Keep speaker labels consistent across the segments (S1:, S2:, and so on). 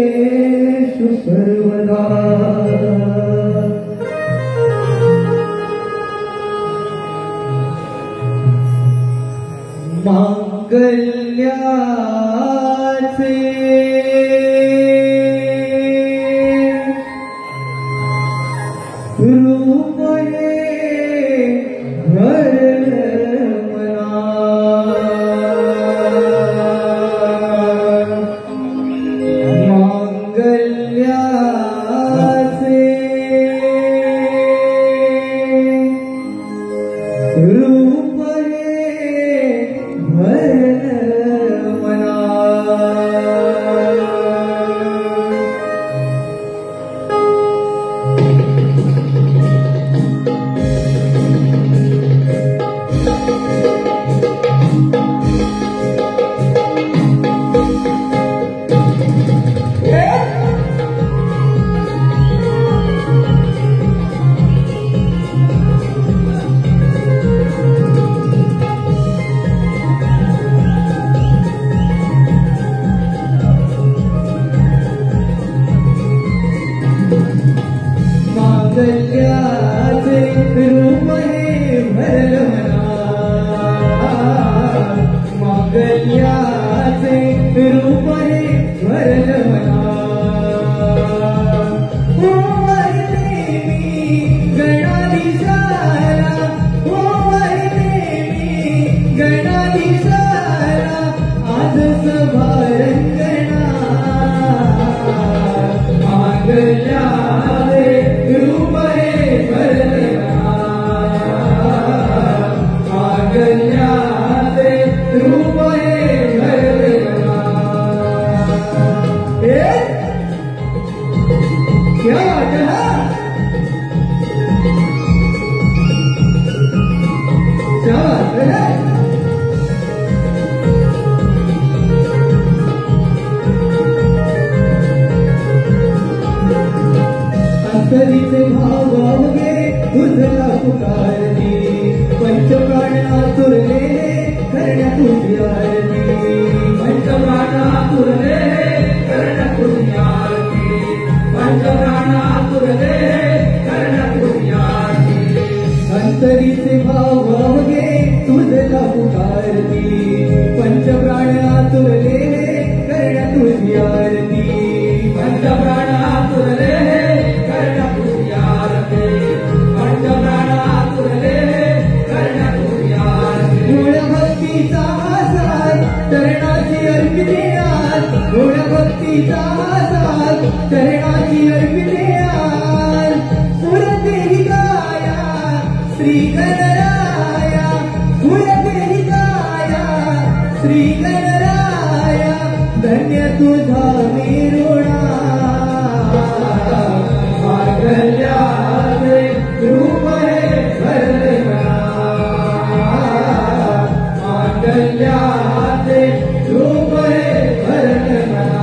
S1: सर्वकार्येषु सर्वदा मांगल्याचे रूप हे अंतरीचे भाव वावगे तुझला पुकारली पंचप्राण आतुरले करण्या तुझी आरती पंचप्राण आतुरले करण्या तुझी आरती पंचप्राण आतुरले करण्या तुझी आरती अंतरीचे भाव वावगे तुझला पुकारली पंचप्राण आतुरले करण्या तुझी आरती पंचप्राण आतुरले करणाची अर्पितेयार सुरतेहि गाया श्री गणराया सुरतेहि गाया श्री गणराया धन्य तुझा मेरुणा मांगल्याचे रूप हे भरलेला मांगल्याचे रूप हे भरलेला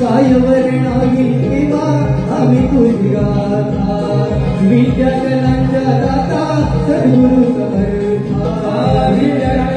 S1: कायवर्णाही देवा आम्ही तुझी गाथा विद्याजनांच्या दाता सद्गुरु समर्था विद्या